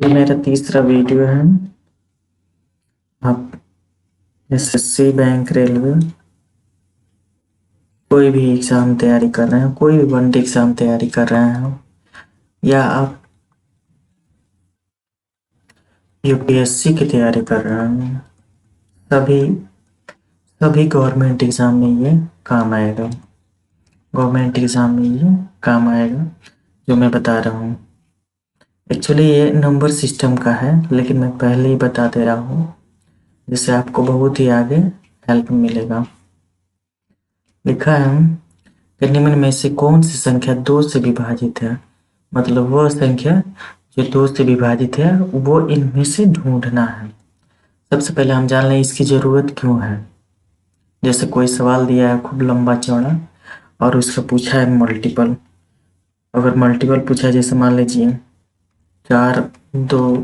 ये मेरा तीसरा वीडियो है। आप एसएससी, बैंक, रेलवे, कोई भी एग्ज़ाम तैयारी कर रहे हैं, कोई भी वन एग्ज़ाम तैयारी कर रहे हैं, या आप यूपीएससी की तैयारी कर रहे हैं, सभी सभी गवर्नमेंट एग्ज़ाम में ये काम आएगा। गवर्नमेंट एग्ज़ाम में ये काम आएगा जो मैं बता रहा हूँ। एक्चुअली ये नंबर सिस्टम का है, लेकिन मैं पहले ही बता दे रहा हूँ जिससे आपको बहुत ही आगे हेल्प मिलेगा। लिखा है कि निम्न में से कौन सी संख्या 2 से विभाजित है। मतलब वह संख्या जो 2 से विभाजित है वो इनमें से ढूंढना है। सबसे पहले हम जान लें इसकी ज़रूरत क्यों है। जैसे कोई सवाल दिया है खूब लंबा चौड़ा और उसका पूछा है मल्टीपल। अगर मल्टीपल पूछा है, जैसे मान लीजिए 4, 2,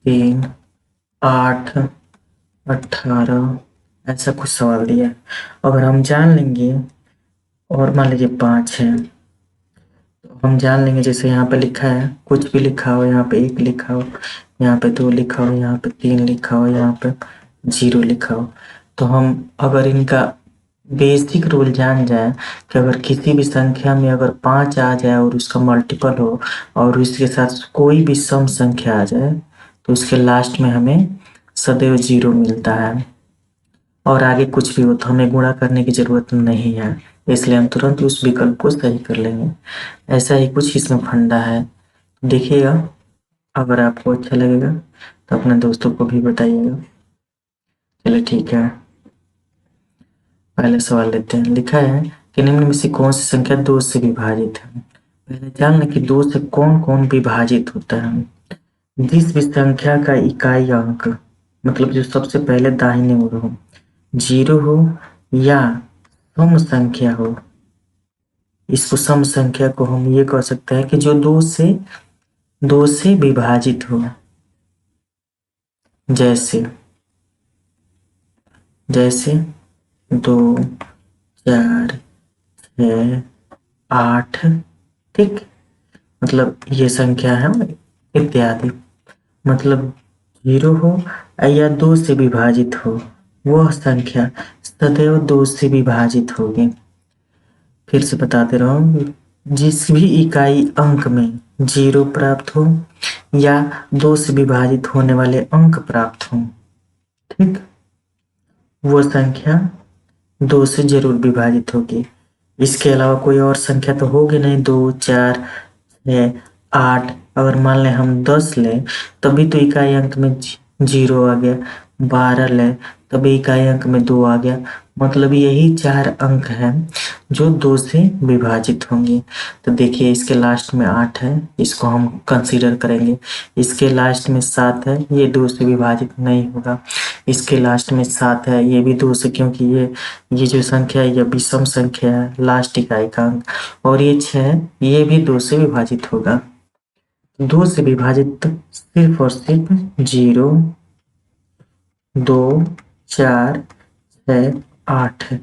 3, 8, 18, ऐसा कुछ सवाल दिया है। अगर हम जान लेंगे, और मान लीजिए 5 है, तो हम जान लेंगे जैसे यहाँ पे लिखा है, कुछ भी लिखा हो, यहाँ पे 1 लिखा हो, यहाँ पे 2 लिखा हो, यहाँ पे 3 लिखा हो, यहाँ पे 0 लिखा हो, तो हम अगर इनका बेसिक रूल जान जाए कि अगर किसी भी संख्या में अगर 5 आ जाए और उसका मल्टीपल हो और उसके साथ कोई भी सम संख्या आ जाए, तो उसके लास्ट में हमें सदैव 0 मिलता है और आगे कुछ भी हो तो हमें गुणा करने की ज़रूरत नहीं है, इसलिए हम तुरंत उस विकल्प को सही कर लेंगे। ऐसा ही कुछ इसमें फंडा है, देखिएगा। अगर आपको अच्छा लगेगा तो अपने दोस्तों को भी बताइएगा। चलिए ठीक है, पहले सवाल लेते हैं। लिखा है कि निम्न में से कौन सी संख्या 2 से विभाजित है। पहले जान लें कि 2 से कौन कौन विभाजित होता है। जिस भी संख्या का इकाई अंक, मतलब जो सबसे पहले दाहिने ओर हो, 0 हो या सम संख्या हो, इसको सम संख्या को हम ये कह सकते हैं कि जो 2 से विभाजित हो। जैसे 2, 4, 6, 8, ठीक, मतलब ये संख्या है इत्यादि। मतलब 0 हो या 2 से विभाजित हो, वह संख्या सदैव 2 से विभाजित होगी। फिर से बताते रहा हूँ, जिस भी इकाई अंक में 0 प्राप्त हो या 2 से विभाजित होने वाले अंक प्राप्त हो, ठीक, वो संख्या 2 से जरूर विभाजित होगी। इसके अलावा कोई और संख्या तो होगी नहीं। 2, 4, 6, 8, अगर मान लें हम 10 लें तभी तो इकाई अंक में 0 आ गया। 12 लें तभी इकाई अंक में 2 आ गया। मतलब यही 4 अंक हैं जो 2 से विभाजित होंगे। तो देखिए इसके लास्ट में 8 है, इसको हम कंसीडर करेंगे। इसके लास्ट में 7 है, ये 2 से विभाजित नहीं होगा। इसके लास्ट में 7 है, ये भी 2 से, क्योंकि ये जो संख्या है ये विषम संख्या है, लास्ट इकाई का अंक। और ये 6, ये भी 2 से विभाजित होगा। 2 से विभाजित सिर्फ और सिर्फ 0, 2, 4, 6, 8 है।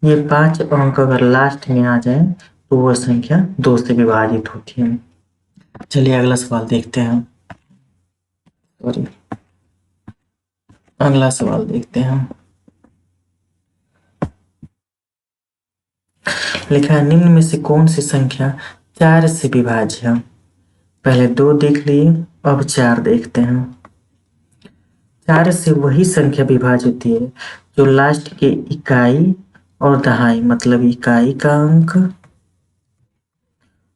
ये 5 अंक अगर लास्ट में आ जाए तो वह संख्या 2 से विभाजित होती है। चलिए अगला सवाल देखते हैं। सॉरी, अगला सवाल देखते हैं। लिखा है निम्न में से कौन सी संख्या 4 से विभाज्य है। पहले 2 देख लिए, अब 4 देखते हैं। 4 से वही संख्या विभाज्य होती है जो लास्ट के इकाई और दहाई, मतलब इकाई का अंक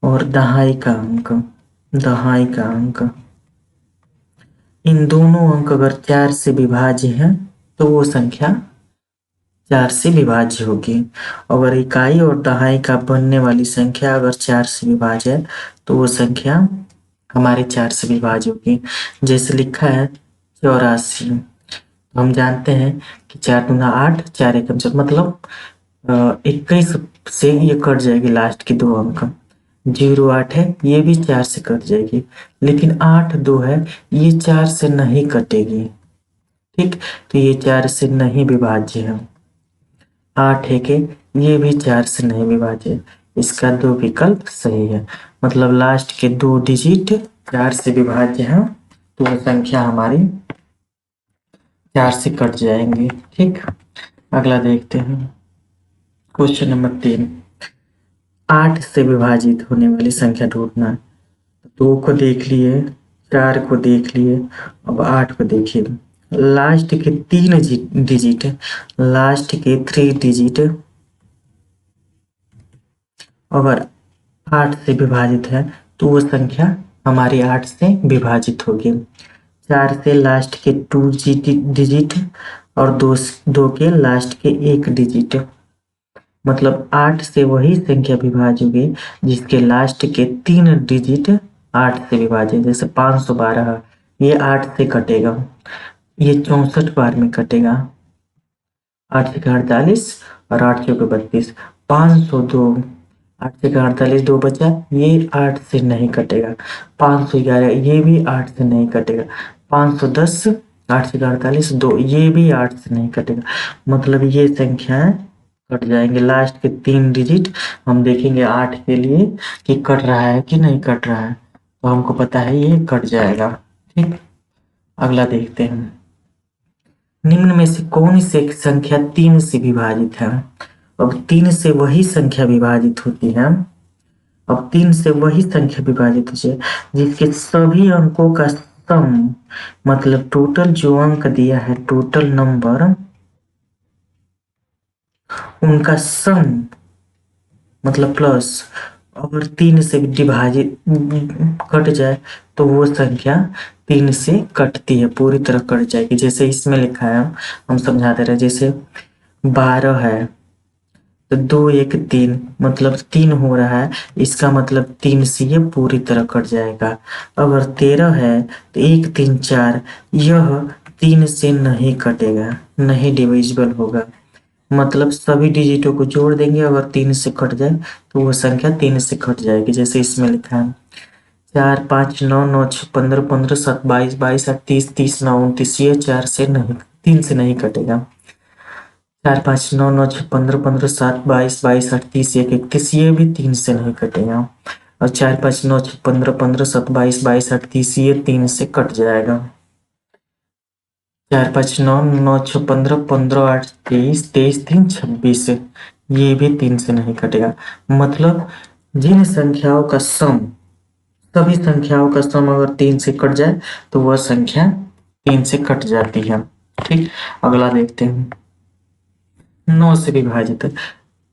और दहाई का अंक, इन दोनों अंक अगर 4 से विभाज्य है तो वो संख्या 4 से विभाज्य होगी। अगर इकाई और दहाई का बनने वाली संख्या अगर 4 से विभाज्य है तो वो संख्या हमारे 4 से विभाज्य होगी। जैसे लिखा है 84, तो हम जानते हैं कि 4 दूना 8, 4 एकम 4, मतलब 21 से ये कट जाएगी लास्ट की 2 अंक। 0, 8 है, ये भी 4 से कट जाएगी, लेकिन 8, 2 है, ये 4 से नहीं कटेगी, ठीक, तो ये 4 से नहीं विभाज्य है। 8 है के, ये भी 4 से नहीं विभाज्य है। इसका 2 विकल्प सही है, मतलब लास्ट के 2 डिजिट 4 से विभाज्य है तो वो संख्या हमारी 4 से कट जाएंगी। ठीक, अगला देखते हैं क्वेश्चन नंबर 3। 8 से विभाजित होने वाली संख्या ढूंढना है। 2 को देख लिए, 4 को देख लिए, अब 8 को देखिए। लास्ट के 3 डिजिट, लास्ट के 3 डिजिट अगर 8 से विभाजित है तो वो संख्या हमारी 8 से विभाजित होगी। 4 से लास्ट के 2 डिजिट और 2 के लास्ट के 1 डिजिट, मतलब 8 से वही संख्या विभाज्य होगी जिसके लास्ट के 3 डिजिट 8 से विभाजित। जैसे 512 ये 8 से कटेगा, ये 64 बार में कटेगा। 8 से 48 और 8 चौके 32, 502, 8 से 48 2 बचा, ये 8 से नहीं कटेगा। 511 ये भी 8 से नहीं कटेगा। 510 8 से 48 2, ये भी 8 से नहीं कटेगा। मतलब ये संख्याएं कट जाएंगे। लास्ट के 3 डिजिट हम देखेंगे 8 के लिए कि कट रहा है कि नहीं कट रहा है, तो हमको पता है ये कट जाएगा। ठीक, अगला देखते हैं। निम्न में से कौन सी संख्या 3 से विभाजित है? अब 3 से वही संख्या विभाजित होती है, अब 3 से वही संख्या विभाजित होती है जिसके सभी अंकों का सम, मतलब टोटल जो अंक दिया है, टोटल नंबर, उनका सम मतलब प्लस अगर 3 से विभाजित कट जाए तो वो संख्या 3 से कटती है, पूरी तरह कट जाएगी। जैसे इसमें लिखा है, हम समझा दे रहे हैं। जैसे 12 है तो 2 1 3, मतलब 3 हो रहा है, इसका मतलब 3 से ये पूरी तरह कट जाएगा। अगर 13 है तो 1 3 4, यह 3 से नहीं कटेगा, नहीं डिविजिबल होगा। मतलब सभी डिजिटों को जोड़ देंगे, अगर 3 से कट जाए तो वो संख्या 3 से कट जाएगी। जैसे इसमें लिखा है 4 5 9 9 6 15 15 7 22 22 8 30 30 9 29, ये 4 से नहीं, 3 से नहीं कटेगा। 4 5 9 9 6 15 15 7 22 22 8 30 1 31, ये भी 3 से नहीं कटेगा। और 4 5 9 6 15 15 7 22 22 8 30, ये 3 से कट जाएगा। 4 5 9 9 6 15 15 8 23 23 3 26, ये भी 3 से नहीं कटेगा। मतलब जिन संख्याओं का सम, सभी संख्याओं का सम अगर 3 से कट जाए तो वह संख्या 3 से कट जाती है। ठीक, अगला देखते हैं। 9 से विभाजित,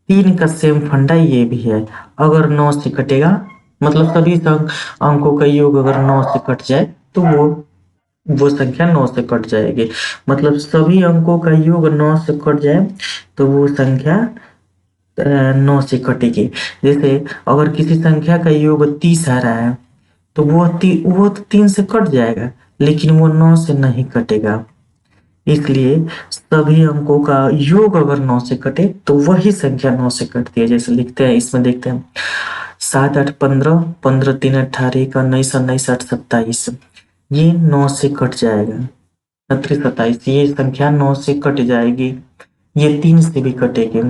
3 का सेम फंडा ये भी है। अगर 9 से कटेगा, मतलब सभी अंकों का योग अगर 9 से कट जाए तो वो संख्या 9 से कट जाएगी। मतलब सभी अंकों का योग 9 से कट जाए तो वो संख्या 9 से कटेगी। जैसे अगर किसी संख्या का योग 30 आ रहा है तो वो तो 3 से कट जाएगा, लेकिन वो 9 से नहीं कटेगा। इसलिए सभी अंकों का योग अगर 9 से कटे तो वही संख्या 9 से कटती है। जैसे लिखते हैं, इसमें देखते हैं 7 8 15 15 3 18 1 19 19 8 27, ये 9 से कट जाएगा। 29 27, ये संख्या 9 से कट जाएगी। ये 3 से भी कटेगी।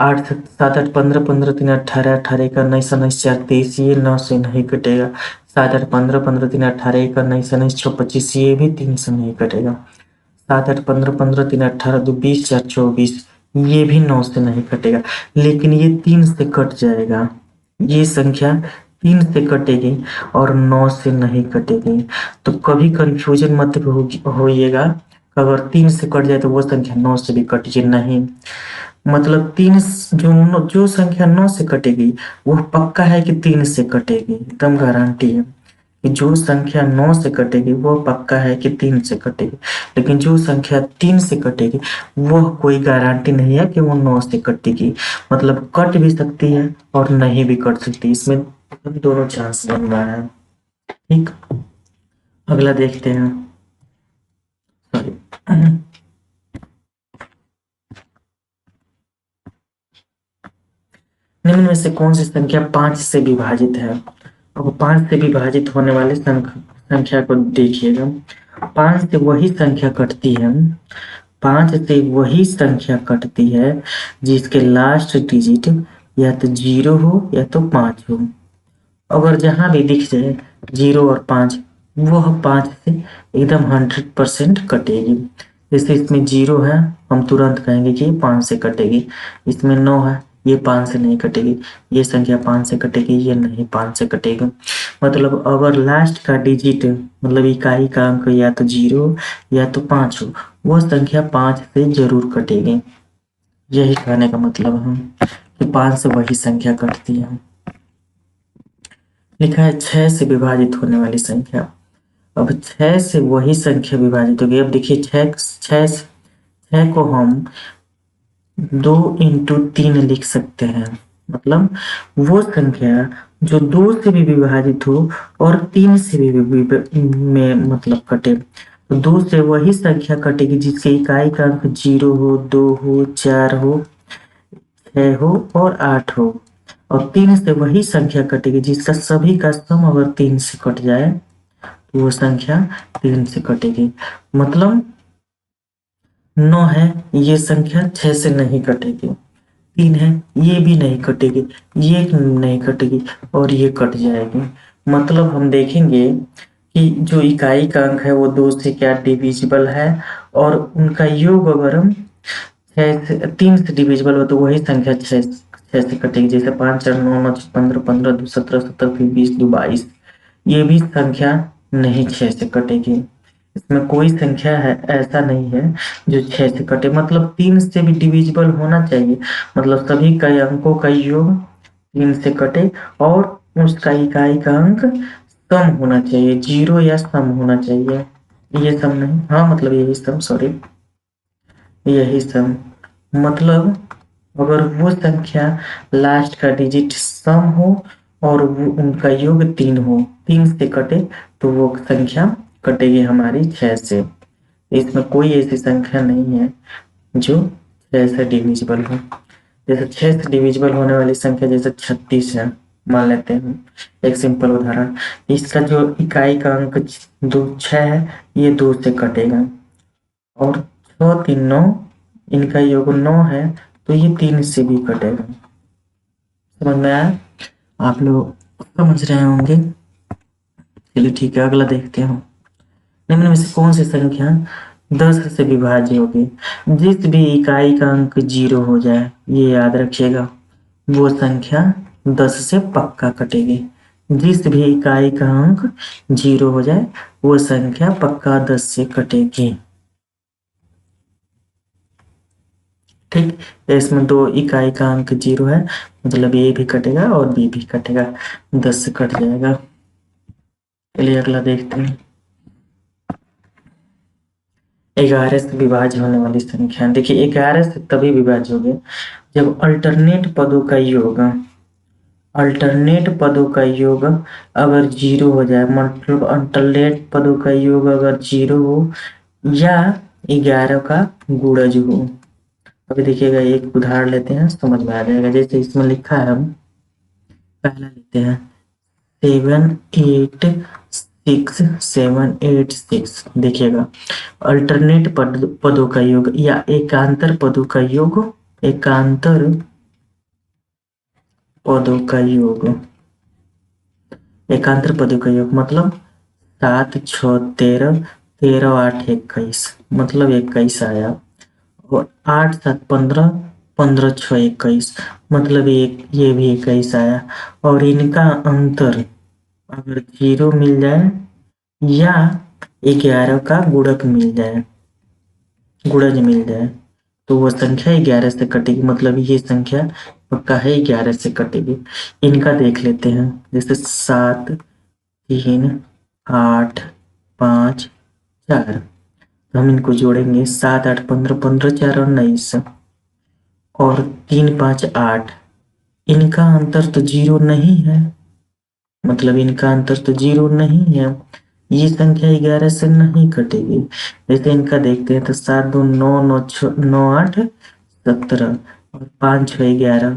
8 7 8 15 15 3 18 18 1 19 19 4 23, ये 9 से नहीं कटेगा। 7 8 15 15 3 18 1 19 19 6 25, ये भी 3 से नहीं कटेगा। 7 8 15 15 3 18 2 20 4 24, ये भी 9 से नहीं कटेगा, लेकिन ये 3 से कट जाएगा। ये संख्या 3 से कटेगी और 9 से नहीं कटेगी। तो कभी कंफ्यूजन मत होइएगा, अगर 3 से कट जाए तो वो संख्या 9 से भी कटेगी नहीं। मतलब 3 जो संख्या 9 से कटेगी वो पक्का है कि 3 से कटेगी, एकदम गारंटी है कि जो संख्या 9 से कटेगी वो पक्का है कि 3 से कटेगी। लेकिन जो संख्या 3 से कटेगी वो कोई गारंटी नहीं है कि वो 9 से कटेगी। मतलब कट भी सकती है और नहीं भी कट सकती, इसमें दोनों चांस बन रहा है। ठीक, अगला देखते हैं। सॉरी, निम्न में से कौन सी संख्या 5 से विभाजित है? अब 5 से विभाजित होने वाली संख्या को देखिएगा। 5 से वही संख्या कटती है, 5 से वही संख्या कटती है जिसके लास्ट डिजिट या तो 0 हो या तो 5 हो। अगर जहां भी दिख जाए 0 और 5 वह 5 से एकदम 100% कटेगी। जैसे इसमें 0 है, हम तुरंत कहेंगे कि ये 5 से कटेगी। इसमें 9 है, ये 5 से नहीं कटेगी। ये संख्या 5 से कटेगी, ये नहीं 5 से कटेगी। मतलब अगर लास्ट का डिजिट मतलब इकाई का अंक या तो 0 या तो 5 हो, वो संख्या 5 से जरूर कटेगी। यही कहने का मतलब है कि 5 से वही संख्या कटती है। लिखा है 6 से विभाजित होने वाली संख्या। अब 6 से वही संख्या विभाजित होगी। अब देखिए 6 को हम 2 इंटू 3 लिख सकते हैं। मतलब वो संख्या जो 2 से भी विभाजित हो और 3 से भी में मतलब कटे। तो 2 से वही संख्या कटेगी जिसके इकाई का अंक 0 हो, 2 हो, 4 हो, 6 हो और 8 हो। और 3 से वही संख्या कटेगी जिसका सभी का सम अगर 3 से कट जाए तो वो संख्या 3 से कटेगी। मतलब 9 है, ये संख्या 6 से नहीं कटेगी। 3 है, ये भी नहीं कटेगी, ये नहीं कटेगी और ये कट जाएगी। मतलब हम देखेंगे कि जो इकाई का अंक है वो 2 से क्या डिविजिबल है, और उनका योग अगर हम 3 से डिविजिबल हो तो वही संख्या 6 से कटेगी। जैसे 5 4 9 9 15 15 2 17 17 फिर 20 2 22, ये भी संख्या नहीं 6 से कटेगी। इसमें कोई संख्या है ऐसा नहीं है जो 6 से कटे। मतलब 3 से भी डिविजिबल होना चाहिए, मतलब सभी कई अंकों का योग 3 से कटे और उसका इकाई का अंक सम होना चाहिए, 0 या सम होना चाहिए। ये सम नहीं, हाँ मतलब यही सम, सॉरी यही सम। मतलब अगर वो संख्या लास्ट का डिजिट सम हो और वो उनका योग 3 हो, 3 से कटे तो वो संख्या कटेगी हमारी 6 से। इसमें कोई ऐसी संख्या नहीं है जो 6 से डिविजिबल हो। जैसे 6 से डिविजिबल होने वाली संख्या जैसे 36 है, मान लेते हैं एक सिंपल उदाहरण। इसका जो इकाई का अंक 6 है, ये 2 से कटेगा और 6 3 9, इनका योग 9 है तो ये 3 से भी कटेगा। समझ में आया? आप लोग समझ रहे होंगे। चलिए ठीक है, अगला देखते हैं। निम्न में से कौन सी संख्या 10 से विभाज्य होगी? जिस भी इकाई का अंक 0 हो जाए, ये याद रखिएगा, वो संख्या 10 से पक्का कटेगी। जिस भी इकाई का अंक 0 हो जाए वो संख्या पक्का 10 से कटेगी। ठीक, इसमें 2 इकाई का अंक 0 है, मतलब ए भी कटेगा और बी भी कटेगा, 10 से कट जाएगा। चलिए अगला देखते हैं। 11 से विभाज्य होने वाली संख्या। देखिए 11 से तभी विभाज्य होगी जब अल्टरनेट पदों का योग अगर 0 हो जाए, मतलब अल्टरनेट पदों का योग अगर 0 हो या 11 का गुणज हो। अभी देखिएगा एक उदाहरण लेते हैं, समझ में आ जाएगा। जैसे इसमें लिखा है, हम पहला लेते हैं 7 8 6 7 8 6। देखिएगा अल्टरनेट पदों का योग या एकांतर पदों का योग, एकांतर पदों का योग, एकांतर पदों का योग मतलब 7 6 13, 13 8 21, मतलब 21 आया। और 8 7 15, 15 6 21, मतलब ये भी 21 आया। और इनका अंतर अगर 0 मिल जाए या 11 का गुणक मिल जाए, गुणज मिल जाए, तो वो संख्या 11 से कटेगी। मतलब ये संख्या पक्का है 11 से कटेगी। इनका देख लेते हैं। जैसे 7 3 8 5 4, तो हम इनको जोड़ेंगे। 7 8 15, 15 4 और 19 और 3 5 8। इनका अंतर तो 0 नहीं है, मतलब इनका अंतर तो 0 नहीं है, ये संख्या 11 से नहीं कटेगी। जैसे इनका देखते हैं तो 7 2 9 9 9 8 17 और 5 6 11,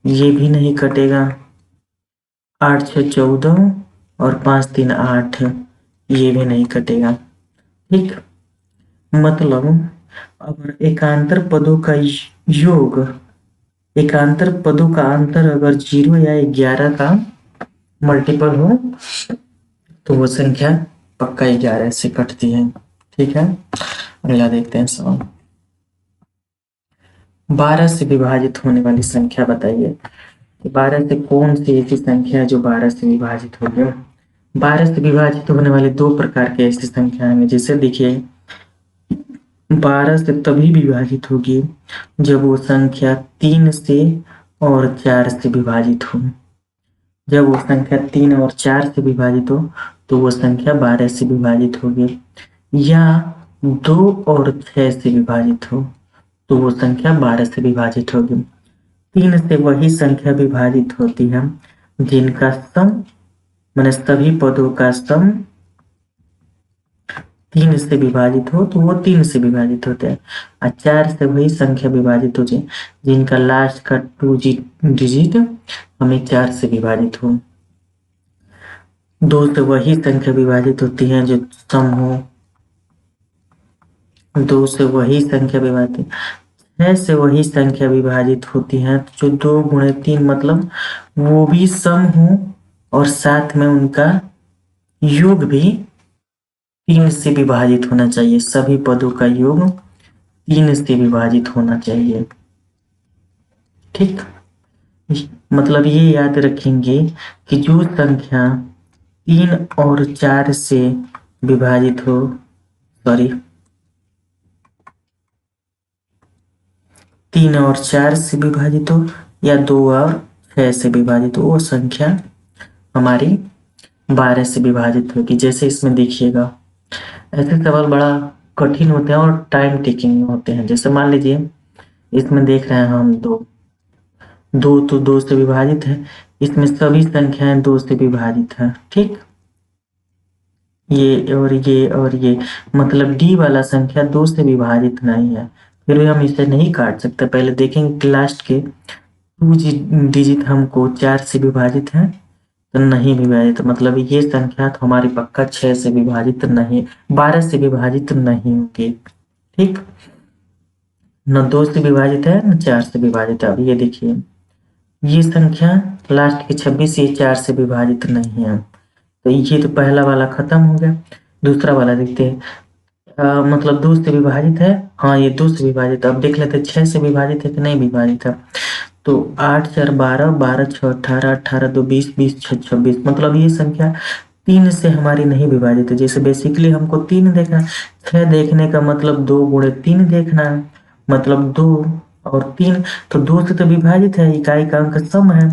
ये भी नहीं कटेगा। 8 6 14 और 5 3 8, ये भी नहीं कटेगा। ठीक, मतलब अगर एकांतर पदों का योग, एकांतर पदों का अंतर अगर 0 या 11 का मल्टीपल हो तो वो संख्या पक्का 11 से कटती है। ठीक है, अगला देखते हैं सवाल। 12 से विभाजित होने वाली संख्या बताइए कि 12 से कौन सी ऐसी संख्या है जो 12 से विभाजित होगी। 12 से विभाजित होने वाली दो प्रकार की ऐसी संख्या है, जैसे देखिए 12 से तभी विभाजित होगी जब वो संख्या 3 से और 4 से विभाजित हो। जब वो संख्या 3 और 4 से विभाजित हो तो वो संख्या 12 से विभाजित होगी, या 2 और 6 से विभाजित हो तो वो संख्या 12 से विभाजित होगी। 3 से वही संख्या विभाजित होती है जिनका सम, माने सभी पदों का सम 3 से विभाजित हो तो वो 3 से विभाजित होते हैं। और 4 से वही संख्या विभाजित होती है जिनका लास्ट का 2 डिजिट हमें 4 से विभाजित हो। 2 से वही संख्या विभाजित होती है जो सम हो, 2 से वही संख्या विभाजित, 6 से वही संख्या विभाजित होती है जो 2 गुणे 3 मतलब वो भी सम हो और साथ में उनका योग भी 3 से विभाजित होना चाहिए। सभी पदों का योग 3 से विभाजित होना चाहिए। ठीक, मतलब ये याद रखेंगे कि जो संख्या 3 और 4 से विभाजित हो, सॉरी 3 और 4 से विभाजित हो या 2 और 6 से विभाजित हो, वो संख्या हमारी 12 से विभाजित होगी। जैसे इसमें देखिएगा, ऐसे सवाल बड़ा कठिन होते हैं और टाइम टेकिंग होते हैं। जैसे मान लीजिए इसमें देख रहे हैं हम 2, 2 तो 2 से विभाजित है, इसमें सभी संख्याएं 2 से विभाजित है। ठीक, ये और ये और ये, मतलब डी वाला संख्या 2 से विभाजित नहीं है, फिर भी हम इसे नहीं काट सकते। पहले देखेंगे कि लास्ट के 2 डिजिट हमको 4 से विभाजित है तो नहीं विभाजित, मतलब ये संख्या तो हमारी पक्का 6 से विभाजित नहीं, 12 से विभाजित नहीं होगी। ठीक, न 2 से विभाजित है न 4 से विभाजित है। अब ये देखिए ये संख्या लास्ट के 26 ये 4 से विभाजित नहीं है, तो ये तो पहला वाला खत्म हो गया। दूसरा वाला देखते हैं, मतलब 2 से विभाजित है, हाँ ये 2 से विभाजित है। अब देख लेते हैं 6 से विभाजित है कि नहीं विभाजित है। तो 8 4 12, 12 6 18, 18 2 20, 20 6 26, मतलब ये संख्या 3 से हमारी नहीं विभाजित है। जैसे बेसिकली हमको 3 देखना है, 6 देखने का मतलब 2 गुणे 3 देखना है, मतलब 2 और 3, तो 2 से तो विभाजित है, इकाई का अंक सम है,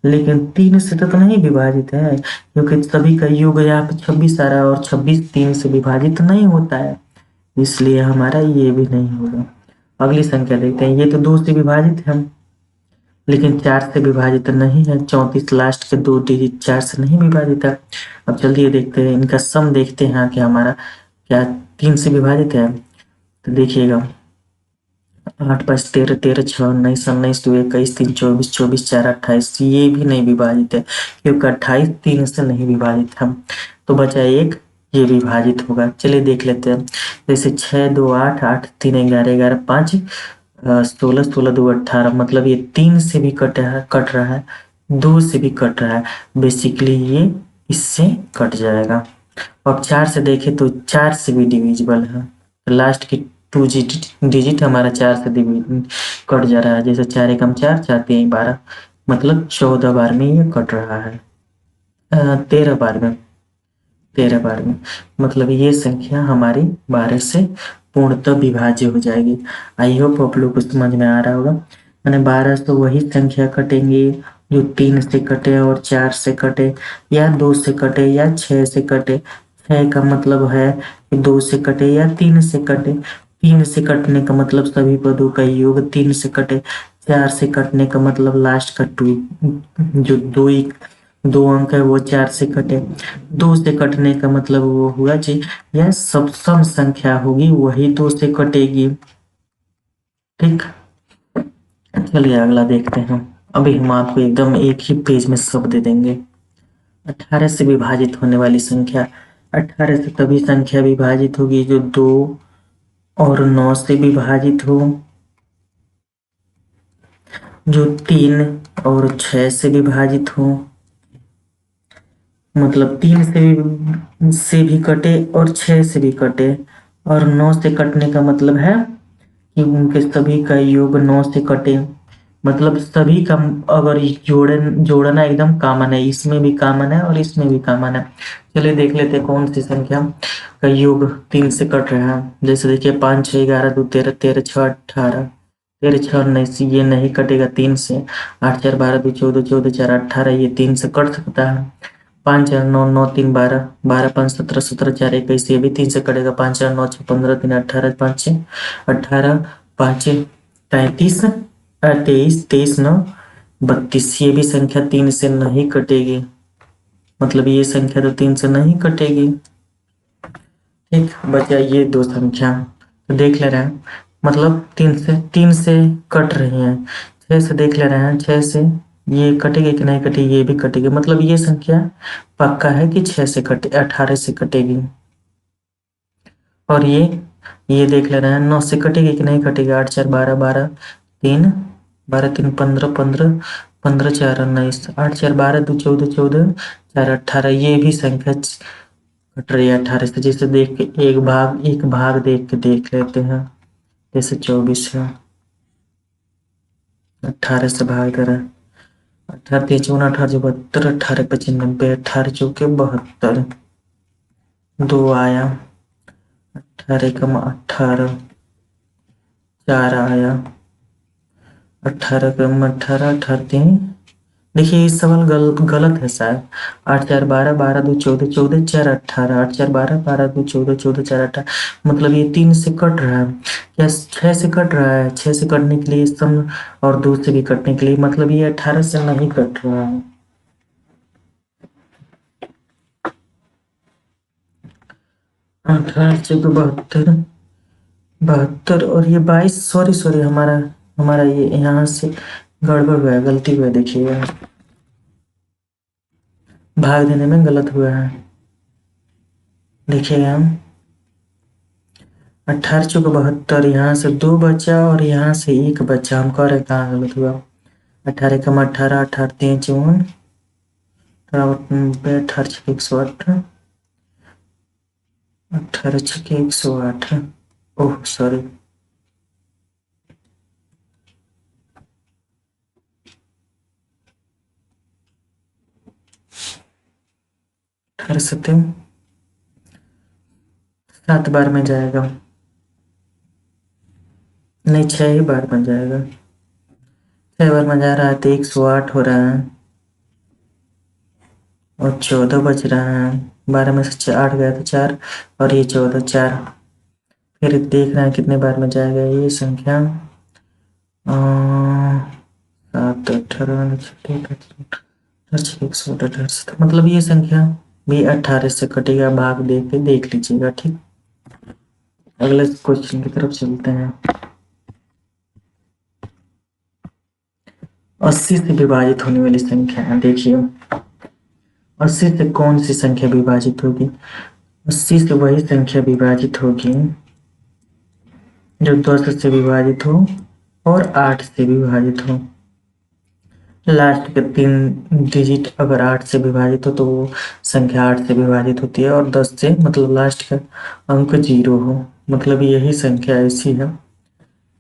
लेकिन 3 से तो नहीं विभाजित है क्योंकि सभी का योग यहाँ पे 26 आ रहा है और 26 3 से विभाजित नहीं होता है, इसलिए हमारा ये भी नहीं होगा। अगली संख्या देखते हैं, ये तो 2 से विभाजित है लेकिन 4 से विभाजित नहीं है। 34 लास्ट के 2 डिजिट 4 से नहीं विभाजित है। अब चलिए देखते हैं इनका सम, देखते हैं कि हमारा क्या 3 से विभाजित है। तो देखिएगा 8 5 13 13 6 19 19 2 21 3 24 24 4 28, ये भी नहीं विभाजित है क्योंकि 28 3 से नहीं विभाजित है, तो बचा एक, ये विभाजित होगा। चलिए देख लेते हैं, जैसे 6 2 8 8 3 11 11 5 16 16 2 18, मतलब ये 3 से भी कट रहा है, 2 से भी कट रहा है, बेसिकली ये इससे कट जाएगा। अब 4 से देखें तो 4 से भी डिविजिबल है, लास्ट की 2 डिजिट हमारा 4 से कट जा रहा है। जैसे 4 एकम 4 4 3 12, मतलब 14 बार में ये कट रहा है, 13 बार में, 13 बार में, मतलब ये संख्या हमारी 12 से पूर्णतः विभाज्य हो जाएगी। आई होप आप लोग को समझ में आ रहा होगा। मैंने 12 से वही संख्या कटेंगी जो 3 से कटे और 4 से कटे या 2 से कटे या 6 से कटे। 6 का मतलब है कि 2 से कटे या 3 से कटे, 3 से कटने का मतलब सभी पदों का योग 3 से कटे, 4 से कटने का मतलब लास्ट का 2 जो 2 अंक है वो 4 से कटे, 2 से कटने का मतलब वो हुआ जी यह सब सम संख्या होगी वही 2 से कटेगी। ठीक, चलिए अगला देखते हैं। अभी हम आपको एकदम एक ही पेज में सब दे देंगे। 18 से विभाजित होने वाली संख्या, 18 से तभी संख्या विभाजित होगी जो 2 और 9 से विभाजित हो, जो 3 और 6 से विभाजित हो, मतलब 3 से भी कटे और 6 से भी कटे, और 9 से कटने का मतलब है कि उनके सभी का योग 9 से कटे। मतलब सभी का अगर जोड़ना एकदम कॉमन है, इसमें भी कॉमन है और इसमें भी कॉमन है। चलिए देख लेते हैं कौन सी संख्या का योग 3 से कट रहा है। जैसे देखिए 5 6 11 2 13 13 6 18, 13 6 19, ये नहीं कटेगा 3 से। 8 4 12 2 14 14 4 18, ये 3 से कट सकता है। 5 4 9 9 3 12, 12 5 17 17 4 21, ये भी 3 से कटेगा। 5 4 9 6 15 3 18, 5 6 18, 5 33, 23 23 9 32, ये भी संख्या 3 से नहीं कटेगी। मतलब ये संख्या तो 3 से नहीं कटेगी। ठीक, बचा ये दो संख्या, तो देख ले रहे हैं। मतलब 3 से कट रही हैं। 6 से देख ले रहे हैं, 6 से ये कटेगी कि नहीं कटेगी, ये भी कटेगी। मतलब ये संख्या पक्का है कि 6 से कटे 18 से कटेगी। और ये देख ले रहे हैं 9 से कटेगी कि नहीं कटेगी। 8 4 12 12 3 12 3 15 15 15 4 19, 8 4 12 2 14 14 4 18, ये भी संख्या कट रही है 18 से। जिसे देख के एक भाग देख के देख लेते हैं। जैसे 24 है, 18 से भाग दे रहा है। 18 3 4 18 जो 72, 18 25 90, 18 चौके 72, 2 आया। 18 कम 18, 4 आया। 18 कम 18, 18 3, देखिए ये सवाल गलत है शायद। 8 4 12 12 2 14 14 4 18, 8 4 12 12 2 14 14 4 18, मतलब ये 3 से कट रहा है। क्या 6 से कट रहा है? 6 से कटने के लिए सम, और 2 से भी कटने के लिए, मतलब ये 18 से नहीं कट रहा है। 18 से 72, 72, और ये 22, सॉरी सॉरी, हमारा हमारा ये यहाँ से गड़बड़ हुआ है, गलती हुआ है। देखिएगा भाग देने में गलत हुआ है। देखिएगा 18 चौक 72, यहाँ से 2 बचा और यहाँ से 1 बचा। हम कह रहे कहाँ गलत हुआ। 18 कम 18, 18 3 54, 18 छः 108, 18 छः 108, ओह सॉरी। 18 सत्य 7 बार में जाएगा, नहीं 6 ही बार में जाएगा। 6 बार में जा रहा है तो 108 हो रहा है, और 14 बच रहा है। 12 में से 8 गया तो 4, और ये 14 4। फिर देख रहे हैं कितने बार में जाएगा ये संख्या। 7 18 108, मतलब ये संख्या भी 18 से कटेगा। भाग दे के देख लीजिएगा। ठीक, अगले क्वेश्चन की तरफ चलते हैं। 80 से विभाजित होने वाली संख्या देखिए। 80 से कौन सी संख्या विभाजित होगी? 80 से वही संख्या विभाजित होगी जो 10 से विभाजित हो और 8 से विभाजित हो। लास्ट के 3 डिजिट अगर 8 से विभाजित हो तो वो संख्या 8 से विभाजित होती है, और 10 से, मतलब लास्ट का अंक 0 हो, मतलब यही संख्या ऐसी है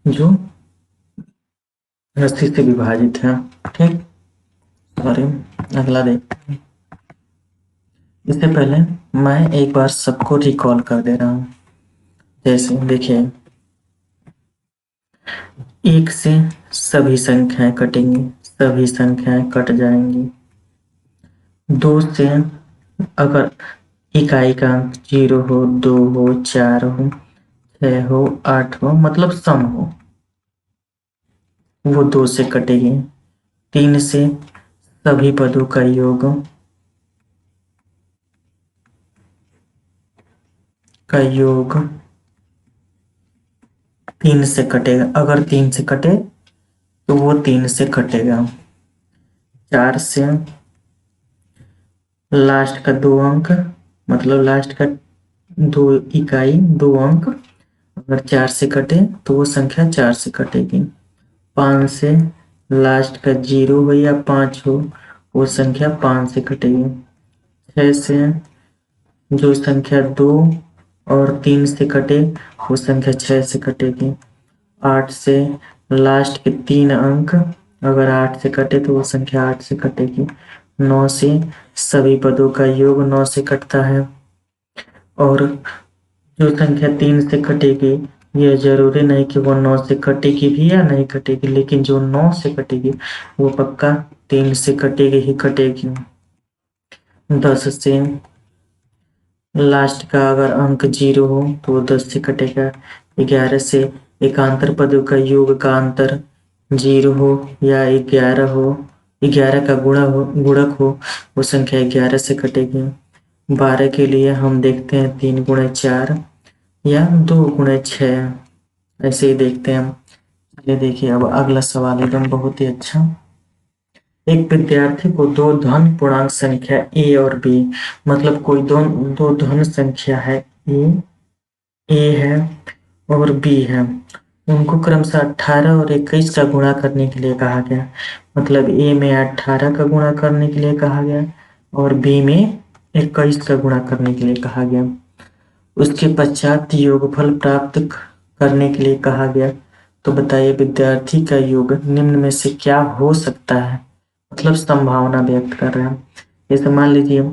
जो 80 से विभाजित है। ठीक, सॉरी, अगला देखते हैं। इससे पहले मैं एक बार सबको रिकॉल कर दे रहा हूँ। जैसे देखिए, 1 से सभी संख्याएं कटेंगी, सभी संख्याएं कट जाएंगी। 2 से अगर इकाई का अंक 0 हो, 2 हो, 4 हो, 6 हो, 8 हो, मतलब सम हो, वो 2 से कटेगी। 3 से सभी पदों का योग का योग 3 से कटेगा। अगर 3 से कटे तो वो 3 से कटेगा। 4 से लास्ट का 2 अंक, मतलब लास्ट का 2 इकाई 2 अंक, अगर 4 से कटे तो वो संख्या 4 से कटेगी। 5 से लास्ट का 0 हो या 5 हो, वो संख्या 5 से कटेगी। 6 से जो संख्या 2 और 3 से कटे वो संख्या 6 से कटेगी। 8 से लास्ट के 3 अंक अगर 8 से कटे तो वो संख्या 8 से कटेगी। 9 से सभी पदों का योग 9 से कटता है और जो संख्या 3 से कटेगी यह जरूरी नहीं कि वो 9 से कटेगी भी या नहीं कटेगी, लेकिन जो 9 से कटेगी वो पक्का 3 से कटेगी ही कटेगी। 10 से लास्ट का अगर अंक 0 हो तो वो 10 से कटेगा। 11 से एकांतर पदों का योग का अंतर 0 हो या 11 हो, 11 का गुणक हो वो संख्या 11 से कटेगी। 12 के लिए हम देखते हैं 3 गुणे 4 या 2 गुणे 6, ऐसे ही देखते हैं हम। चलिए देखिए अब अगला सवाल एकदम बहुत ही अच्छा। एक विद्यार्थी को दो धन पूर्णांक संख्या ए और बी, मतलब कोई दो धन संख्या है ए है और बी है, उनको क्रमशः 18 और 21 का गुणा करने के लिए कहा गया। मतलब ए में 18 का गुणा करने के लिए कहा गया और बी में 21 का गुणा करने के लिए कहा गया। उसके पश्चात योगफल प्राप्त करने के लिए कहा गया। तो बताइए विद्यार्थी का योग निम्न में से क्या हो सकता है, मतलब संभावना व्यक्त कर रहे हैं। जैसे मान लीजिए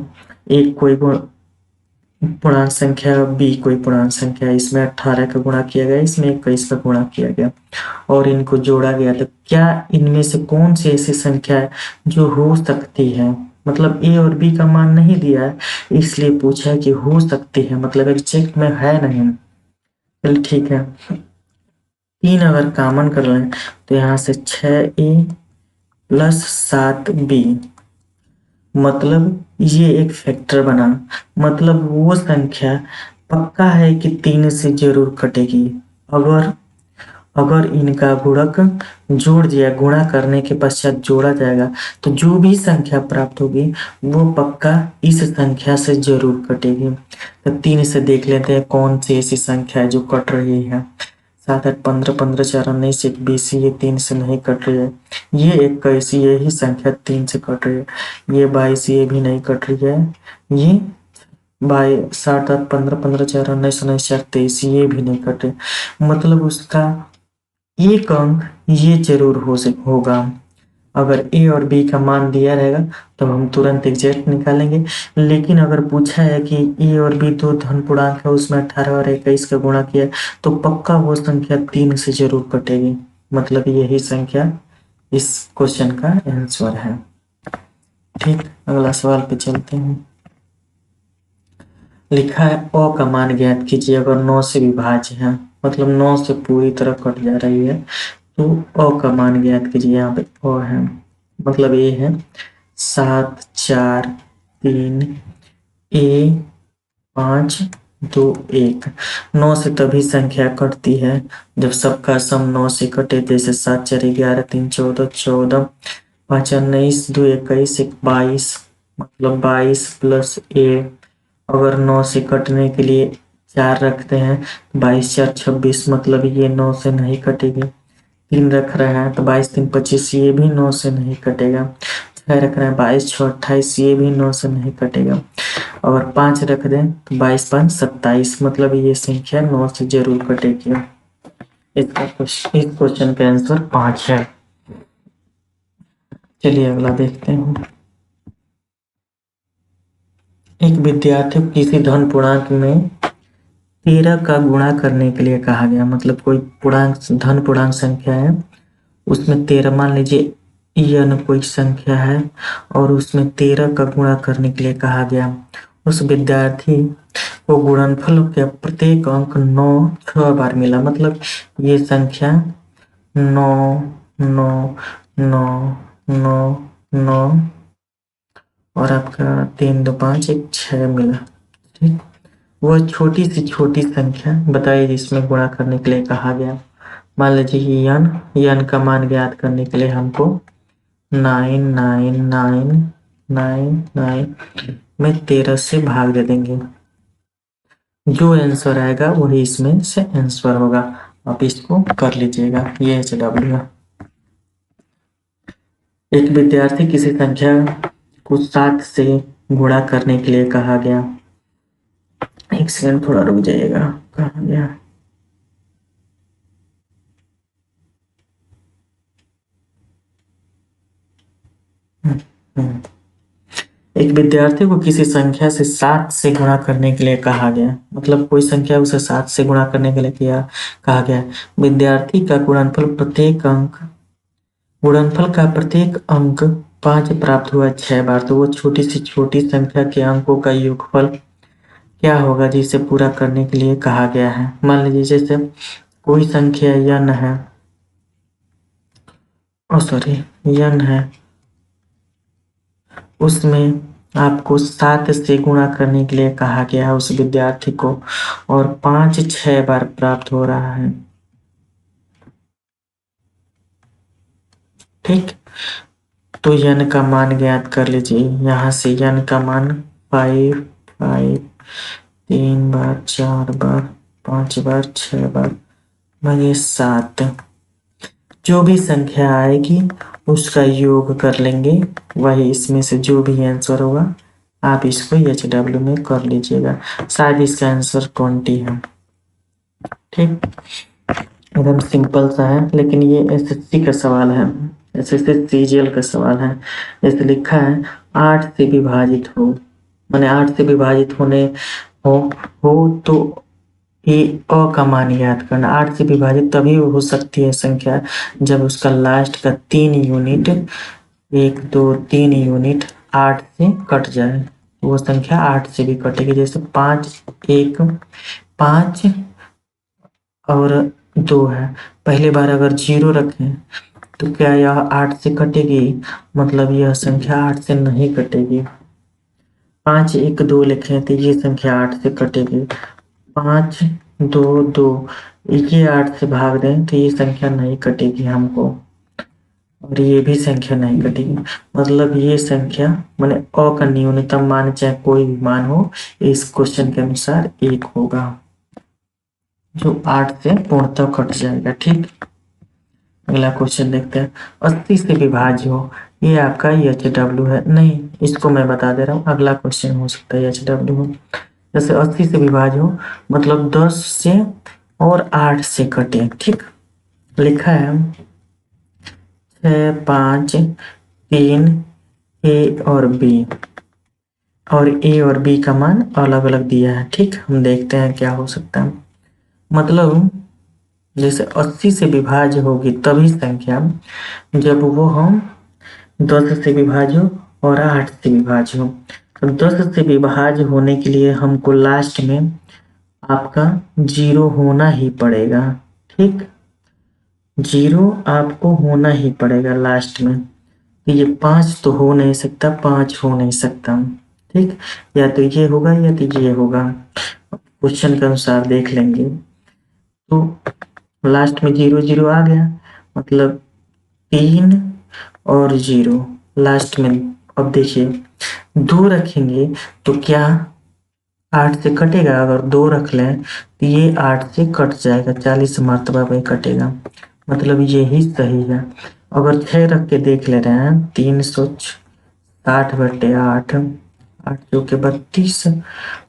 एक कोई पूर्णांक संख्या बी कोई पूर्णांक संख्या, इसमें 18 का गुणा किया गया, इसमें 21 का गुणा किया गया और इनको जोड़ा गया, तो क्या इनमें से कौन सी ऐसी संख्या है जो हो सकती है। मतलब ए और बी का मान नहीं दिया है इसलिए पूछा है कि हो सकती है, मतलब एग्जैक्ट में है नहीं। चलिए ठीक है, 3 अगर कॉमन कर लें तो यहाँ से 6a प्लस 7b, मतलब ये एक फैक्टर बना, मतलब वो संख्या पक्का है कि 3 से जरूर कटेगी। अगर अगर इनका गुणक जोड़ दिया, गुणा करने के पश्चात जोड़ा जाएगा तो जो भी संख्या प्राप्त होगी वो पक्का इस संख्या से जरूर कटेगी। तो 3 से देख लेते हैं कौन सी ऐसी संख्या है जो कट रही है। 7 8 15 15 4 19 1 20, ये 3 से नहीं कट रही है। ये 21, ये ही संख्या 3 से कट रही है। ये 22, ये भी नहीं कट रही है। ये 7 8 15 15 4 19 19 4 23, ये भी नहीं कट रही। मतलब उसका एक अंक ये जरूर होगा। अगर ए और बी का मान दिया रहेगा तो हम तुरंत एग्जैक्ट निकालेंगे, लेकिन अगर पूछा है कि ए और बी दो धन पूर्णांक है, उसमें 18 और 21 का गुणा किया तो पक्का वो संख्या 3 से जरूर कटेगी। मतलब यही संख्या इस क्वेश्चन का आंसर है। ठीक, अगला सवाल पे चलते हैं। लिखा है अ का मान ज्ञात कीजिए अगर 9 से विभाज्य है, मतलब 9 से पूरी तरह कट जा रही है तो अ का मान ज्ञात कीजिए। यहाँ पे अ है, मतलब ये है 7 4 3 ए 5 2 1। 9 से तभी संख्या कटती है जब सबका सम 9 से कटे। जैसे 7 4 11 3 14 14 5 19 2 21 1 22, मतलब 22 प्लस ए। अगर 9 से कटने के लिए 4 रखते हैं 22 4 26, मतलब ये 9 से नहीं कटेगी। 3 रख रहे हैं तो 22 3 25, ये भी 9 से नहीं कटेगा। 6 रख रहे हैं 22 6 28, ये भी 9 से नहीं कटेगा। अगर 5 रख दें तो 22 5 27, मतलब ये संख्या 9 से जरूर कटेगी। इस क्वेश्चन का आंसर 5 है। चलिए अगला देखते हैं। एक विद्यार्थी को किसी धन पूर्णांक में 13 का गुणा करने के लिए कहा गया, मतलब कोई धन पूर्णांक संख्या है, उसमें 13 मान लीजिए यन कोई संख्या है और उसमें 13 का गुणा करने के लिए कहा गया। उस विद्यार्थी को गुणनफल के प्रत्येक अंक 9 6 बार मिला, मतलब ये संख्या 9 9 9 9 9 और आपका 3 2 5 1 6 मिला। ठीक, वह छोटी से छोटी संख्या बताइए जिसमें गुणा करने के लिए कहा गया। मान लीजिए यन का मान ज्ञात करने के लिए हमको 9 9 9 9 9 में 13 से भाग दे देंगे। जो आंसर आएगा वही इसमें से आंसर होगा। आप इसको कर लीजिएगा, ये HW। एक विद्यार्थी किसी संख्या को 7 से गुणा करने के लिए कहा गया। एक सेकंड थोड़ा रुक जाइएगा, कहा गया एक विद्यार्थी को किसी संख्या से 7 से गुणा करने के लिए कहा गया। मतलब कोई संख्या उसे 7 से गुणा करने के लिए कहा गया। विद्यार्थी का गुणनफल का प्रत्येक अंक 5 प्राप्त हुआ 6 बार, तो वो छोटी से छोटी संख्या के अंकों का योगफल क्या होगा जिसे पूरा करने के लिए कहा गया है। मान लीजिए जैसे कोई संख्या n है, n है, उसमें आपको 7 से गुणा करने के लिए कहा गया है उस विद्यार्थी को, और 5 6 बार प्राप्त हो रहा है। ठीक, तो n का मान ज्ञात कर लीजिए। यहाँ से n का मान 5 5 3 बार 4 बार 5 बार 6 बार भागे 7, जो भी संख्या आएगी उसका योग कर लेंगे, वही इसमें से जो भी आंसर होगा आप इसको HW में कर लीजिएगा। शायद इसका आंसर 20 है। ठीक, एकदम सिंपल सा है, लेकिन ये SSC का सवाल है, SSC CGL का सवाल है। जैसे लिखा है 8 से विभाजित हो, माने 8 से विभाजित होने हो तो ये अ का मान याद करना। 8 से विभाजित तभी हो सकती है संख्या जब उसका लास्ट का 3 यूनिट 1 2 3 यूनिट 8 से कट जाए, वो संख्या 8 से भी कटेगी। जैसे 5 और 2 है, पहली बार अगर 0 रखें तो क्या यह 8 से कटेगी? मतलब यह संख्या 8 से नहीं कटेगी। 5 1 2 लिखें तो ये संख्या 8 से कटेगी। 5 2 2 ये 8 से भाग दें तो ये संख्या नहीं कटेगी हमको, और ये भी संख्या नहीं कटेगी। मतलब ये संख्या माने अ का न्यूनतम मान चाहे कोई भी मान हो, इस क्वेश्चन के अनुसार 1 होगा, जो 8 से पूर्णतः कट जाएगा। ठीक, अगला क्वेश्चन देखते हैं। 80 से विभाज्य हो, ये आपका HW है, नहीं इसको मैं बता दे रहा हूँ, अगला क्वेश्चन हो सकता है HW हो। जैसे 80 से विभाज्य हो मतलब 10 से और 8 से कटे। ठीक, लिखा है 6 5 3 A और B, और A और B का मान अलग अलग दिया है। ठीक, हम देखते हैं क्या हो सकता है। मतलब जैसे 80 से विभाज्य होगी तभी संख्या जब वो हम 10 से विभाज्य हो और 8 से विभाज्य हो। तो 10 से विभाज्य होने के लिए हमको लास्ट में आपका 0 होना ही पड़ेगा। ठीक, 0 आपको होना ही पड़ेगा लास्ट में। तो ये 5 तो हो नहीं सकता, 5 हो नहीं सकता। ठीक, या तो ये होगा या तो ये होगा, क्वेश्चन के अनुसार देख लेंगे। तो लास्ट में 0 0 आ गया, मतलब 3 और 0 लास्ट में। अब देखिए 2 रखेंगे तो क्या 8 से कटेगा? अगर 2 रख लें तो ये 8 से कट जाएगा, 40 मरतबा पे कटेगा, मतलब यही सही है। अगर 6 रख के देख ले रहे हैं 360/8, 8 जो के 32,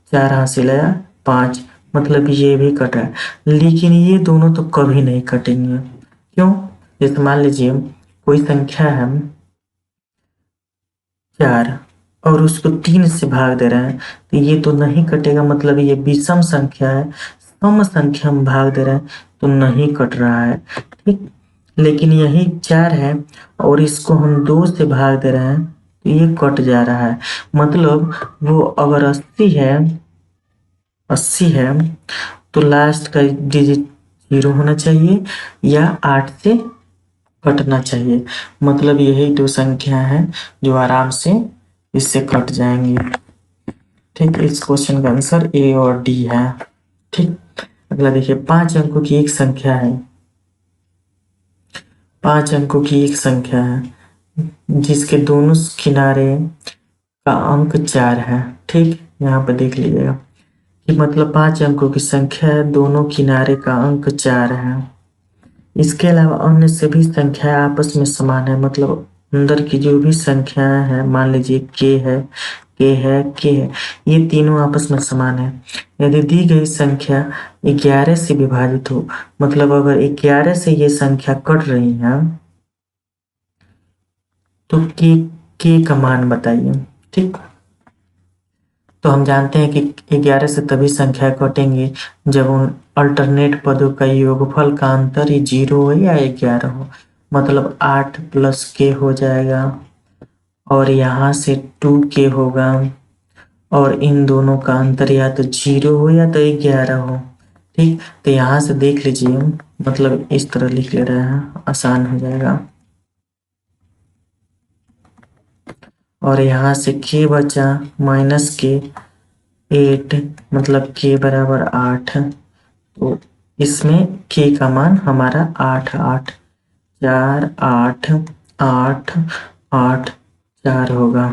4 हासिल है 5, मतलब ये भी कटा है। लेकिन ये दोनों तो कभी नहीं कटेंगे। क्यों? जैसे मान लीजिए कोई संख्या है 4 और उसको 3 से भाग दे रहे हैं तो ये तो नहीं कटेगा, मतलब ये विषम संख्या है। सम संख्या में भाग दे रहे हैं तो नहीं कट रहा है। ठीक, लेकिन यही 4 है और इसको हम 2 से भाग दे रहे हैं तो ये कट जा रहा है। मतलब वो अगर 80 है तो लास्ट का डिजिट 0 होना चाहिए या 8 से कटना चाहिए। मतलब यही दो संख्या है जो आराम से इससे कट जाएंगी। ठीक, इस क्वेश्चन का आंसर A और D है। ठीक, अगला देखिए 5 अंकों की एक संख्या है, 5 अंकों की एक संख्या है जिसके दोनों किनारे का अंक 4 है। ठीक, यहाँ पे देख लीजिएगा कि मतलब 5 अंकों की संख्या है, दोनों किनारे का अंक 4 है। इसके अलावा अन्य सभी संख्याएं आपस में समान है, मतलब अंदर की जो भी संख्याएं हैं, मान लीजिए k है, के है, ये तीनों आपस में समान है। यदि दी गई संख्या 11 से विभाजित हो, मतलब अगर 11 से ये संख्या कट रही है तो के का मान बताइए। ठीक, तो हम जानते हैं कि 11 से तभी संख्या कटेंगे जब उन अल्टरनेट पदों का योगफल का अंतर ही 0 हो या 11 हो, मतलब 8 प्लस के हो जाएगा और यहाँ से 2 के होगा और इन दोनों का अंतर या तो 0 हो या तो 11 हो। ठीक, तो यहाँ से देख लीजिए, मतलब इस तरह लिख ले रहे हैं, आसान हो जाएगा। और यहाँ से के बचा माइनस के 8, मतलब के बराबर 8, तो इसमें के का मान हमारा 8 8 4 8 8 8 4 होगा,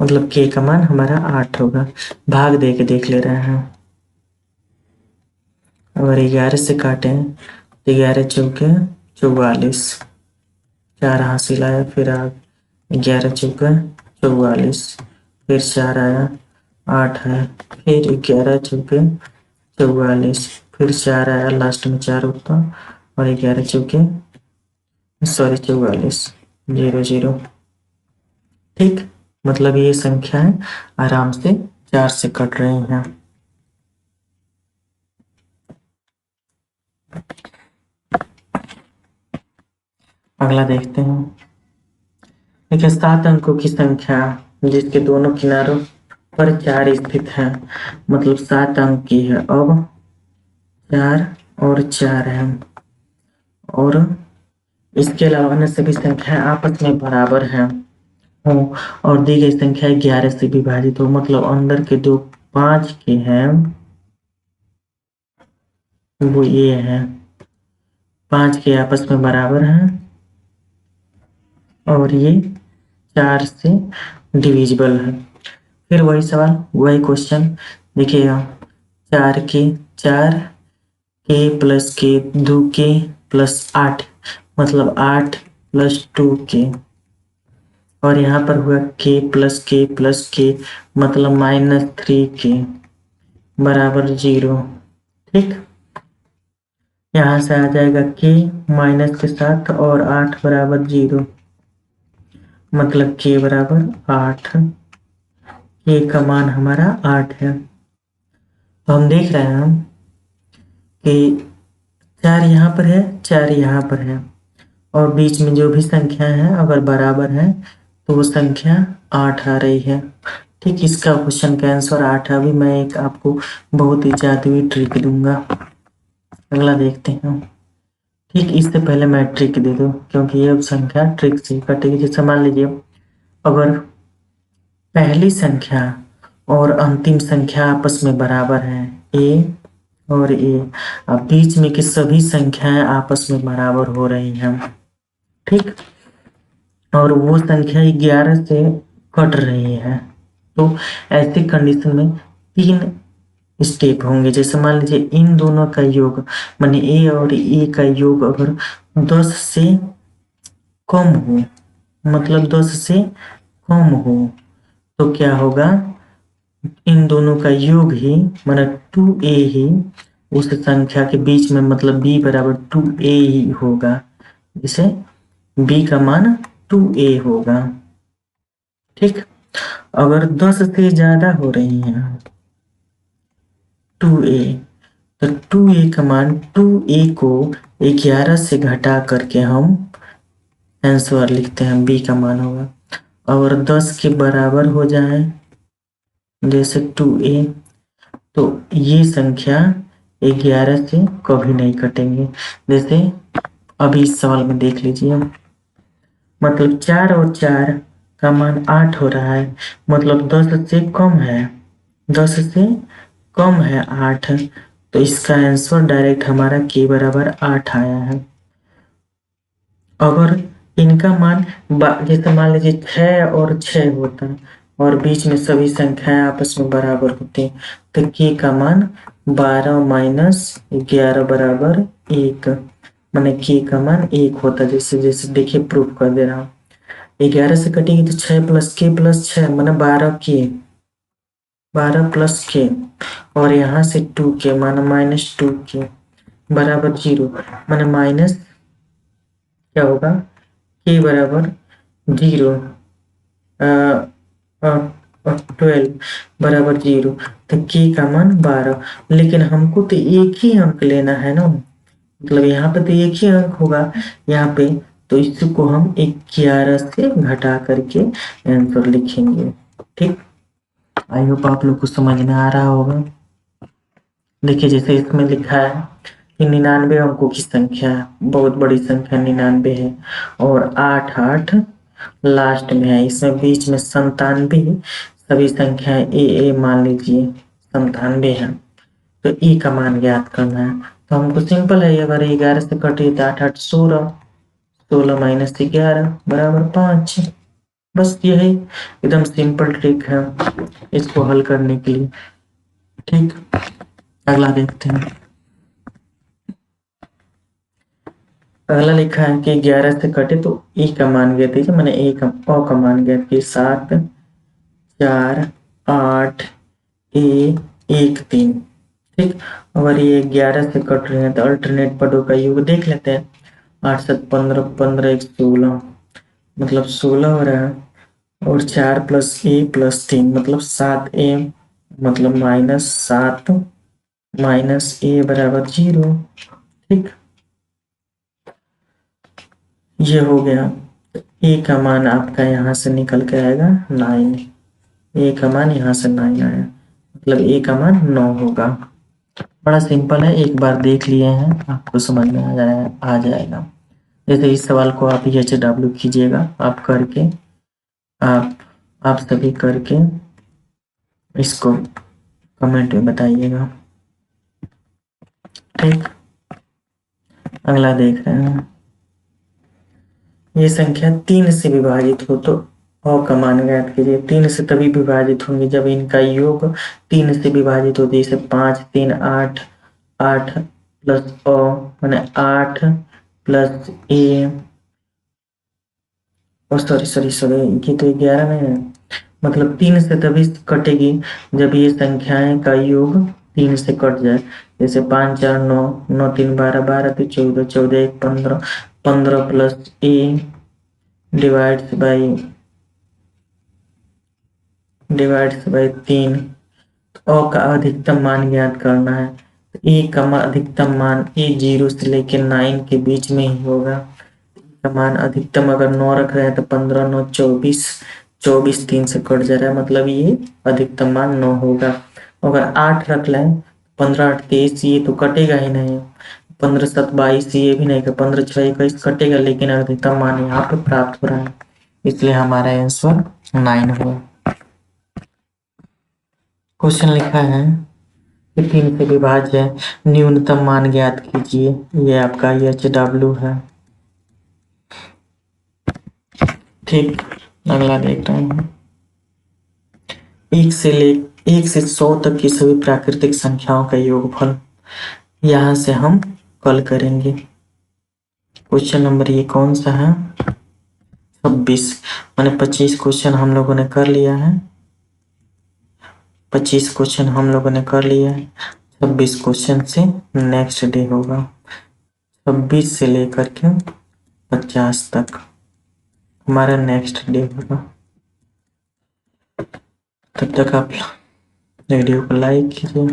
मतलब के का मान हमारा 8 होगा। भाग दे के देख ले रहे हैं, अगर 11 से काटें तो 11 चौके 44, 4 हासिल आया, फिर 11 चौके 44, फिर 4 आया, 8 है, फिर 11 चौके 44, फिर 4 आया, लास्ट में 4 होता और 11 चौके 44, 0 0। ठीक, मतलब ये संख्याएं आराम से 4 से कट रही हैं। अगला देखते हैं। देखिए 7 अंकों की संख्या जिसके दोनों किनारों पर 4 स्थित है, मतलब 7 अंक की है। अब 4 और 4 है और इसके अलावा अन्य सभी संख्याएं आपस में बराबर हैं हो और दी गई संख्या 11 से विभाजित हो, मतलब अंदर के दो 5 के हैं, वो ये है 5 के आपस में बराबर हैं और ये 4 से डिविजिबल है। फिर वही सवाल, वही क्वेश्चन देखिएगा, 4 के प्लस के 2 के प्लस 8, मतलब 8 प्लस 2 के, और यहाँ पर हुआ के प्लस के मतलब -3 के बराबर 0। ठीक, यहाँ से आ जाएगा के माइनस के साथ और 8 बराबर 0, मतलब के बराबर 8, के का मान हमारा 8 है। तो हम देख रहे हैं कि 4 यहाँ पर है, 4 यहाँ पर है और बीच में जो भी संख्या है अगर बराबर है तो वो संख्या 8 आ रही है। ठीक, इसका क्वेश्चन का आंसर 8 है। अभी मैं एक आपको बहुत ही जादुई ट्रिक दूंगा, अगला देखते हैं। ठीक, इससे पहले मैं ट्रिक दे दूं क्योंकि ये संख्या ट्रिक से कटेगी। जैसे मान लीजिए अगर पहली संख्या और अंतिम संख्या आपस में बराबर है, ए और ए, अब बीच में की सभी संख्याएं आपस में बराबर हो रही हैं। ठीक, और वो संख्या 11 से कट रही है, तो ऐसी कंडीशन में 3 स्टेप होंगे। जैसे मान लीजिए इन दोनों का योग, माने ए और ए का योग अगर 10 से कम हो, मतलब 10 से कम हो तो क्या होगा, इन दोनों का योग ही माना 2a ही उस संख्या के बीच में, मतलब b बराबर 2a ही होगा, जिसे b का मान 2a होगा। ठीक, अगर 10 से ज्यादा हो रही है 2a, तो 2a का मान 2a को 11 से घटा करके हम आंसर लिखते हैं, b का मान होगा। और 10 के बराबर हो जाए जैसे 2a, तो ये संख्या 11 से कभी नहीं कटेंगे। जैसे अभी इस सवाल में देख लीजिए, मतलब 4 और 4 का मान 8 हो रहा है, मतलब 10 से कम है, 10 से कम है 8, तो इसका आंसर डायरेक्ट हमारा के बराबर 8 आया है। अगर इनका मान जैसे मान लीजिए 6 और 6 होता है और बीच में सभी संख्याएं आपस में बराबर होती हैं, तो के का मान 12 माइनस 11 बराबर 1, माने के का मान 1 होता है। जैसे जैसे देखिए प्रूफ कर दे रहा हूँ, 11 से कटेगी तो 6 प्लस के प्लस 6 माने 12 के, 12 प्लस के, और यहाँ से 2 के माने -2 के बराबर 0, माने माइनस क्या होगा, के बराबर 0, 12 बराबर 0, तो के का मान 12। लेकिन हमको तो एक ही अंक लेना है ना, मतलब यहाँ पे तो एक ही अंक होगा यहाँ पे, तो इसको हम 11 से घटा करके आंसर लिखेंगे। ठीक, आई होप आप लोग को समझ में आ रहा होगा। देखिए जैसे इसमें लिखा है कि 99 अंकों की संख्या है, बहुत बड़ी संख्या 99 है, और 8 8 लास्ट में है, इसमें बीच में 97, सभी संख्याएं ए मान लीजिए 97 है, तो ई का मान ज्ञात करना है। तो हमको सिंपल है, अगर 11 से कटे तो 8 8 16, 16 माइनस 11 बराबर 5। बस यही एकदम सिंपल ट्रिक है इसको हल करने के लिए। ठीक, अगला देखते हैं। अगला लिखा है कि 11 से कटे तो ई का मान ज्ञात कीजिए, मैंने ए का ओ का मान ज्ञात कीजिए। 7 4 8 1 3। ठीक, अगर ये 11 से कट रहे हैं तो अल्टरनेट पदों का योग देख लेते हैं। 8 7 15, 15 1 16, मतलब 16 हो रहा है, और 4 प्लस ए प्लस 3 मतलब 7 ए, मतलब -7 माइनस ए बराबर 0। ठीक, ये हो गया। ए का मान आपका यहाँ से निकल के आएगा 9, ए का मान यहाँ से 9 आया, मतलब ए का मान 9 होगा। बड़ा सिंपल है, एक बार देख लिए हैं आपको समझ में आ जाएगा। जैसे इस सवाल को आप HW कीजिएगा, आप करके आप सभी करके इसको कमेंट में बताइएगा। ठीक, अगला देख रहे हैं। ये संख्या 3 से विभाजित हो तो अ का मान ज्ञात कीजिए। 3 से तभी विभाजित होंगे जब इनका योग 3 से विभाजित हो, जैसे 5 3 8, 8 प्लस अ माने 8 प्लस ए, सॉरी ये तो 11 नहीं है, मतलब 3 से तभी कटेगी जब ये संख्याएं का योग 3 से कट जाए। जैसे 5 4 9, 9 3 12, 12 तो 14, 14 1 15, 15 प्लस ए डिवाइड्स बाई 3। अ का अधिकतम मान ज्ञात करना है, तो ए का अधिकतम मान ए 0 से लेकर 9 के बीच में ही होगा। का मान अधिकतम अगर 9 रख रहे हैं तो 15 9 24, 24 3 से कट जा रहा है, मतलब ये अधिकतम मान 9 होगा। अगर 8 रख लें, 15 8 23, ये तो कटेगा ही नहीं। 15 7 22, ये भी नहीं, 15 6 21 कटेगा, लेकिन अधिकतम मान यहाँ पे प्राप्त हो रहा है, इसलिए हमारा आंसर 9 हुआ। क्वेश्चन लिखा है कि 3 से विभाज्य न्यूनतम मान ज्ञात कीजिए, ये आपका HW है। ठीक, अगला देख रहे हैं। 1 से 100 तक की सभी प्राकृतिक संख्याओं का योगफल, यहाँ से हम कल करेंगे। क्वेश्चन नंबर ये कौन सा है, 26, मैंने 25 क्वेश्चन हम लोगों ने कर लिया है। 25 क्वेश्चन हम लोगों ने कर लिया है, 26 क्वेश्चन से नेक्स्ट डे होगा, 26 से लेकर के 50 तक हमारा नेक्स्ट डे होगा। तब तक आप वीडियो को लाइक कीजिए।